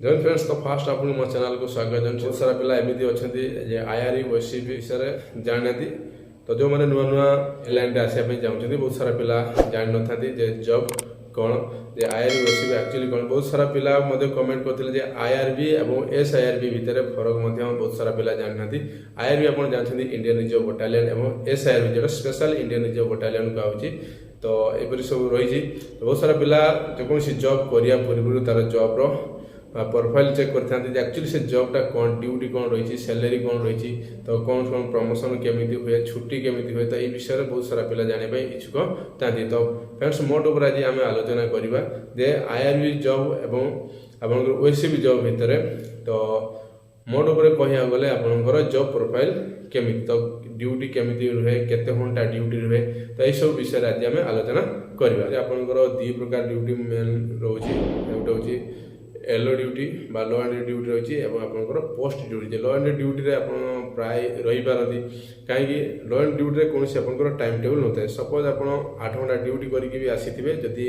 Join friends तो fast आप मो चैनल को स्वागत जन बहुत सारा पिला एमती अच्छा आईआरई ओएससीबी विषय जाना तो जो मैंने नुआ नुआ लाइन आसापी चाहते बहुत सारा पिला जान न था जॉब कौन जे आईआरबी ओएससीबी एक्चुअली कौन बहुत सारा पिला कमेंट करते आईआरबी और एसआईआरबी भितर फरक बहुत सारा पिला जान ना आईआरबी आप जानते इंडियन रिजर्व बटालियन और एसआईआरबी जो स्पेशल इंडियन रिजर्व बटालियन कहुच्छी तो यपरी सब रही बहुत सारा पिला जेकोसी जॉब करिया पूर्व तार जॉब प्रोफाइल चेक करते एक्चुअली से जॉबटा कौन ड्यूटी कौन रही सैलरी कौन रही तो कौन कौन प्रमोशन केमी हुए छुट्टी केमी हुए तो ये विषय में बहुत सारा पिला जाना इच्छुक था तो फ्रेंड्स मोट उपर आज आम आलोचना करवा जे आईआरबी जॉब एवं आप ओएससीबी जॉब भितर तो मोट उपर कह गले आपंकर जॉब प्रोफाइल केमी तो ड्यूटी केमी रुहे केते घंटा ड्यूटी रुहे तो यह सब विषय आज आम आलोचना करवा आपंकर दु प्रकार ड्यूटी मेन रोचे गोटे हूँ एलो ड्यूटी बा लो एंड ड्यूटी रही है आपंकर post duty low and duty आप प्राय रही पारती कहीं लो एंड ड्यूटी कौन आपंकर टाइम टेबल न था सपोज आप 8 घंटा ड्यूटी करके आसीथे जदि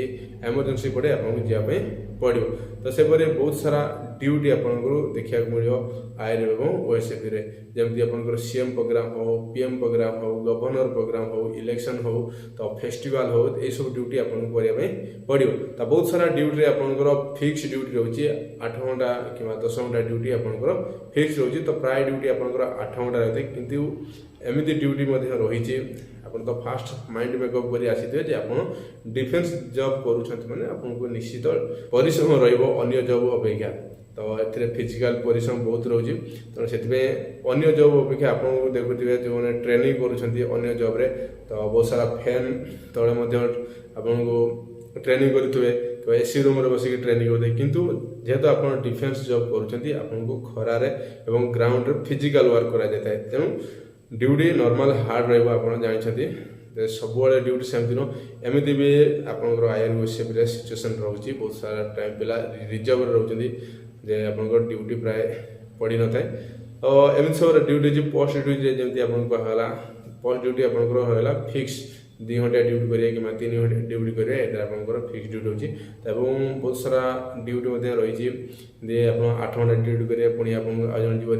एमरजेंसी पड़े आपको जावाई पड़ो तो सेपरी बहुत सारा ड्यूटी आपको देखा मिले आईआरबी और ओएससीबी जमी आपंकर सीएम प्रोग्राम हो पीएम प्रोग्राम हो गवर्नर प्रोग्राम हो इलेक्शन हो तो फेस्टिवल हो यह सब ड्यूटी आपको करने पड़ो तो बहुत सारा ड्यूटी आपंकर फिक्स ड्यूटी रोचे 8 घंटा कि 10 घंटा ड्यूटी आपंकर फिक्स रोचे तो प्राय ड्यूटी आपंकर 8 घंटा रहते हैं किंतु एमती ड्यूटी रही आप तो फास्ट माइंड मेकअप कर आसी आप डिफेन्स जॉब करुँच आपको निश्चित परिश्रम रही जॉब अपेक्षा तो ए फिजिकल परिश्रम बहुत रोचे तेणु से जॉब अपेक्षा आपको देखुए जो मैंने ट्रेनिंग करुँच जॉब्रे तो बहुत सारा फैन तले आपको ट्रेनिंग करेंगे तो एसी रूम बसिक ट्रेनिंग करते किंतु जेहेतु आप डिफेन्स जॉब करूँ खरारे और ग्राउंड फिजिकल वर्क कराई था तेणु ड्यूटी नॉर्मल हार्ड रहा जानते सब ड्यूटी सेमती नो एमती भी आपंकर आईआरबी ओएससीबी सिचुएसन रोचे बहुत सारा टाइम पिला रिजर्व रोचे जे आपंकर ड्यूटी प्राय पड़ी न थाए तो एमती सब ड्यूटी पोस्ट ड्यूटी जमी आपको कहला पोस्ट ड्यूटी आपंकर फिक्स 2 घंटा ड्यूटी करें कि 3 घंटा ड्यूटी करें आपंकर फिक्स ड्यूटी होची बहुत सारा ड्यूटी रही आप 8 घंटा ड्यूटी करें पुणी आप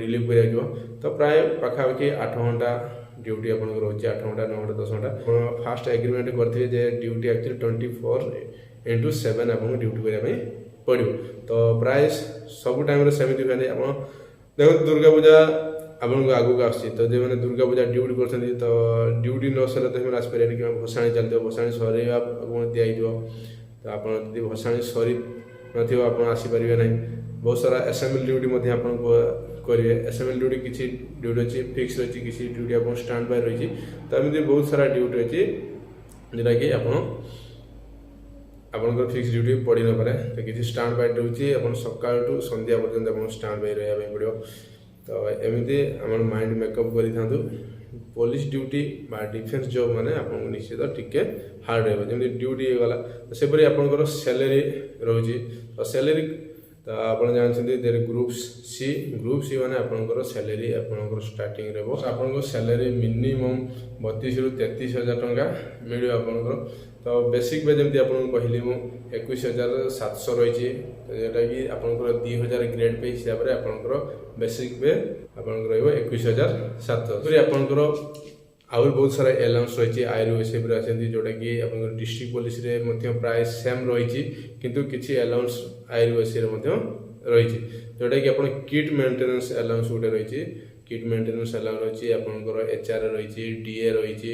रिलीव करा तो प्राय पाखापाखि 8 घंटा ड्यूटी आपको रोचे 8 घंटा 9 घंटा 10 घंटा फास्ट एग्रीमेंट करते ड्यूटी एक्चुअली 24/7 आपको ड्यूटी करने पड़ो तो प्राय सब टाइम सेमती हुए आप देखो दुर्गा पूजा आपको आगू आसी तो जो मैंने दुर्गा पूजा ड्यूटी कर तो ड्यूटी न सर तो आसपारे कि भसाणी चलते भसाणी सरवा दिखाई तो आप भसाणी सरी न आसीपारे ना बहुत सारा असेंबली ड्यूटी आपको करेंगे असेंबली ड्यूटी किसी ड्यूटी अच्छी फिक्स रही किसी ड्यूटी आप स्टैंड बाय रही तो एमती बहुत सारा ड्यूटी अच्छी जोटा कि आपंकर फिक्स ड्यूटी पड़ न पारे तो किसी स्टैंड बाय ड्यूटी आप सकाल टू संध्या पर्यंत आप स्टैंड बाय रहा पड़ो तो एमती आम माइंड मेकअप कर पुलिस ड्यूटी डिफेन्स जॉब मैंने आपको निश्चित टिके हार्ड रही ड्यूटी गला तो सेपरी आपंकर सैलरी रोचे तो सैलरी तो आप जानते ग्रुप सी मैंने आपंकर सैलरी आपंकर स्टार्टिंग आपंकर सैलरी मिनिमम 32 ରୁ 33,000 टंका मिले आपंकर तो बेसिक पे जमी आपको कहली मुझे 21,700 रही जोटा कि आपंकर 2000 ग्रेड पे हिसाब से आपंकर बेसिक पे आपंकर रही 21,700 आपंकर आहुरी बहुत सारा एलाउंस रही आईआरबी ओएससीबी आसती जोटा कि आप डिस्ट्रिक्ट पुलिस प्राय सेम रही किंतु किसी एलाउंस आईआरबी ओएससीबी रही जोटा कि आप किट मेंटेनेंस एलाउंस गोटे रही किट मेंटेनेंस एलाउंस रही आपंकर एचआर रही डीए रही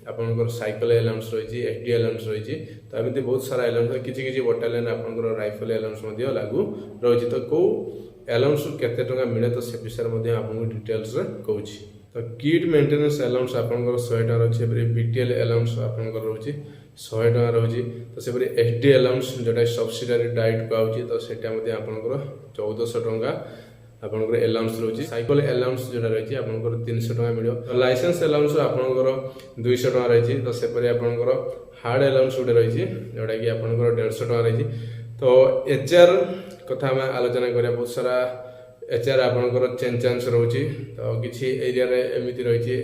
आपंकर साइकेल एलाउंस रही एसडी एलाउंस रही तो एमती बहुत सारा एलाउंस किसी बटालियन आपंकर राइफल एलाउंस लागू रही तो कौ एलाउंस केते टंका मिले तो से विषय में आपको डिटेल्स कहूँ तो किट मेंटेनेंस एलाउंस आपंकर 100 टका रही बीटीएल एलाउंस आपंकर रोचे 100 टका रही तो सेपरी एसडी एलाउंस जोटा सब्सिडारी डाइट कहूँ तो सेटा आपंकर 1400 टंका आपंकर एलाउंस रोचे साइकेल एलाउंस जोटा रही आपंकर 300 टका मिले तो लाइसेंस एलाउंस आपंकर 200 टका रही तो सेपरी आपंकर हार्ड एलाउंस गोटे रही जोटा कि आपंकर 150 टका रही तो एचआर कथा आम आलोचना करा बहुत सारा एचआर आपंकर चेंज चांस रोचे तो किसी एरिया एमती रही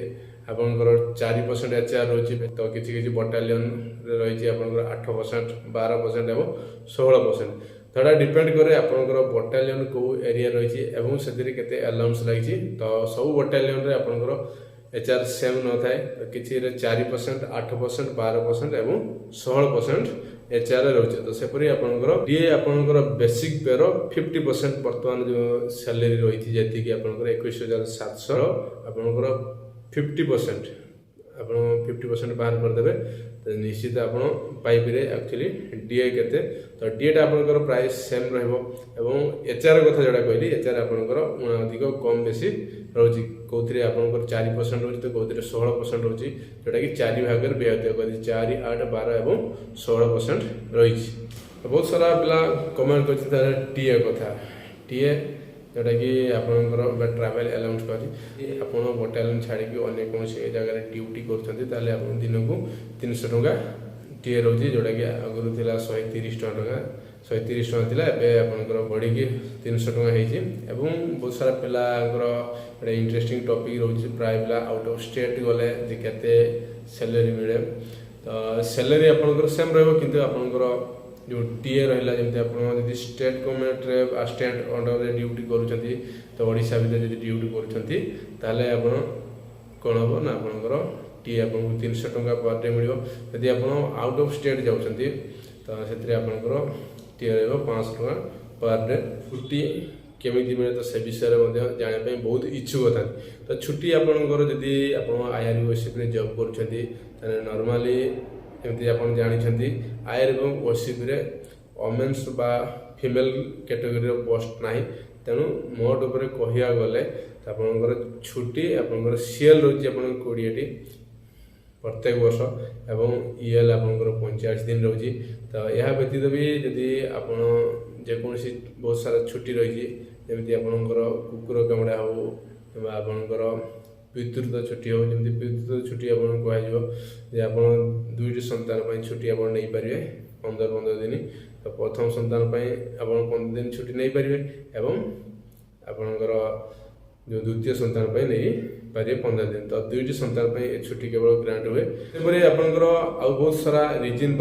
आपंकर 4% एचआर रोचे तो किसी बटालियन रही आपंकर 8%, 12% और 16%। थोड़ा डिपेंड करे आपनकर बटालियन को एरिया रही एवं से केते अलाउंस लगी तो सब बटालियन रे आपनकर एचआर सेम न थाए तो किसी 4%, 8%, 12% एवं 16% एचआर रही तो सेपरी आपनकर डीए आपनकर बेसिक पे 50% वर्तमान जो सैलरी रही जी आपनकर 21,700 आपनकर 50% आप 50% बाहर करदे तो निश्चित आप पाइबे एक्चुअली डीए केते तो डीएटा आपनकर प्राइस सेम रहिबो एवं एचआर कथा जोड़ा कहली एचआर आपनकर अधिक कम बेसी रोची कोथरे आपनकर 4% रोची तो कोथरे 16% रोची जोटा कि 4 भाग में विभाजित कर 4, 8, 12 एवं 16% रही तो बहुत सारा पिला कमेंट कर टीए कथा टीए जोटा कि आपंकर ट्रावेल अलाउंस करी आप बटालियन छाड़ी अन्य कौन जगह ड्यूटी कर दिन को 300 टका टीए रोचे जोटा कि आगुरी थी 130 टका 130 टका आपंकर बढ़ी 300 टका होती बहुत सारा पिलांर इंटरेस्टिंग टॉपिक रोचे प्राय पिला आउट ऑफ स्टेट गले केते सैलरी मिले तो सैलरी आपंकर सेम रही आपंकर जो टीए रहा जमी आप state government assistant under duty करुँच तो ओडिशा भितर जो ड्यूटी करें आप कौन हम ना आपंकर टीए आपको 300 टका पर डे मिल जदि आप आउट ऑफ स्टेट जाऊँच तो से आपंकर टीए रहा 500 टका पर डे छुट्टी केमी मिले तो से विषय में जानापी बहुत इच्छुक था तो छुट्टी आपंकर जदि आप आईआरओएसएफ जॉब कर नॉर्मली एमती आप जानते आयर एवं ओसीप वमेन्स बा फीमेल कैटेगरी पोस्ट ना तेणु मोट उपर कहया गले आपंकर छुट्टी आपंकर सीएल रही आप 20टी प्रत्येक वर्ष एवं ईएल आपंकर 45 दिन रही तो यह व्यतीत भी जदि आप जेकोसी बहुत सारा छुट्टी रही जमी आपंकर कुकुर कामुड़ा हो आपंकर पितृत्व छुट्टी हो जमी पितृत्व छुट्टी आपको कह आप 2टी संतान छुट्टी आप नहीं पारे 15 दिन तो प्रथम संतान आप 15 दिन छुट्टी नहीं पारे एवं आपणकर जो द्वितीय संतान नहीं पारे 15 दिन तो 2टी संतान छुट्टी केवल ग्रांट हुए सेपरी आपंकर आउ बहुत सारा रिजन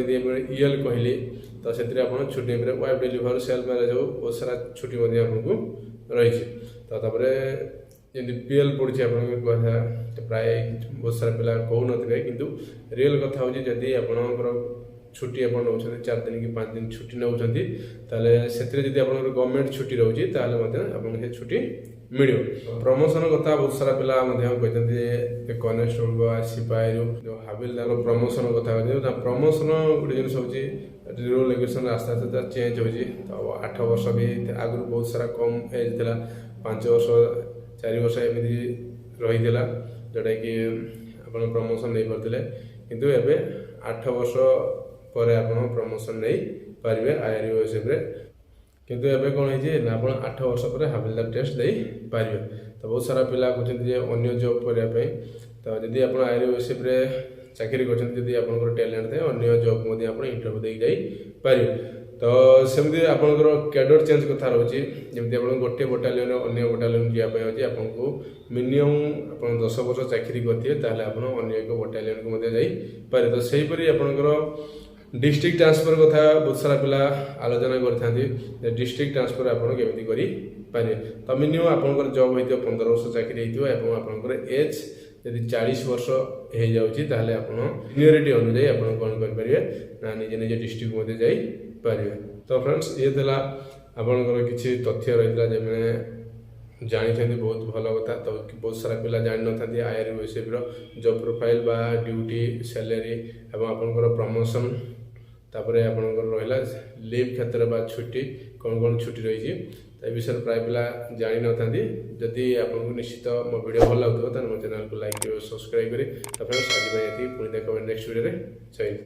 जदि ईएल कहली तो से छुट्टी वाइफ डेलीभर सेल्फ मैरेज हो बहुत सारा छुट्टी आपको रही तो जमी पीएल पड़ी आप प्राय बहुत सारा पिला कहून कि रियल कथा हूँ जदि आपंकर छुट्टी आप नौ 4 दिन कि 5 दिन छुट्टी नौ से गवर्नमेंट छुट्टी रोचे आपको छुट्टी मिल प्रमोशन कथा बहुत सारा पिला कहते कनेस्टेबल सिपाही जो हाबिलदार प्रमोशन कथा प्रमोशन गोटे जिन हूँ रूल रेगुलेशन आस्ते आस्ते चेंज होती तो 8 वर्ष भी आगु बहुत सारा कम एज था 5 वर्ष 4 वर्ष एमती रही जोटा कि आप प्रमोशन नहीं पारे किंतु एबे 8 वर्ष पर आप प्रमोशन नहीं पारे आईआरओएसएफ किंतु एबे कौन है ना आप 8 वर्ष पर हाबिलदार टेस्ट दे पारे तो बहुत सारा पिला कहते अन्य जॉब करने तो जदि आप आईआरओएसएफ चाकरी करते आप टैलेंट थे अन्य जॉब आप इंटरव्यू दे जापारे तो सेमती आपंकर कैडर चेंज कथा रोचे जमी आप गोटे बटालियन अन्य बटालियन जावाई अच्छे आपको मिनिमम आप 10 वर्ष चाकरी करते आप अन्य एक बटालियन को जापारे तो सहीपरि आपंकर डिस्ट्रिक्ट ट्रांसफर कथा बहुत सारा पिला आलोचना करते डिस्ट्रिक्ट ट्रांसफर आपड़ी करें तो मिनिमम आपंकर जॉब होती 15 वर्ष चाकरी होती आपंकर एज यदि 40 वर्ष हो जाए आप सीनियरिटी अनुजाई आप कौन करेंगे ना निजे निजे डिस्ट्रिक्ट मध्य जापारे तो फ्रेंड्स ये था आपंकर किसी तथ्य रही जब जानते बहुत भल कथा तो बहुत सारा पिला जान न था आईआरओएसएफ जॉब प्रोफाइल बा ड्यूटी सैलरी एवं आपंकर प्रमोशन तापर आपंकर रहा लीव क्षेत्र बा छुट्टी कौन छुट्टी रही तो विषय प्राय पिला जानी न था जदि आपको निश्चित मो वीडियो भल लगे तो मो चैनल को लाइक सब्सक्राइब करें तो फ्रेंड्स आज पुणी देखा नेक्स्ट वीडियो जय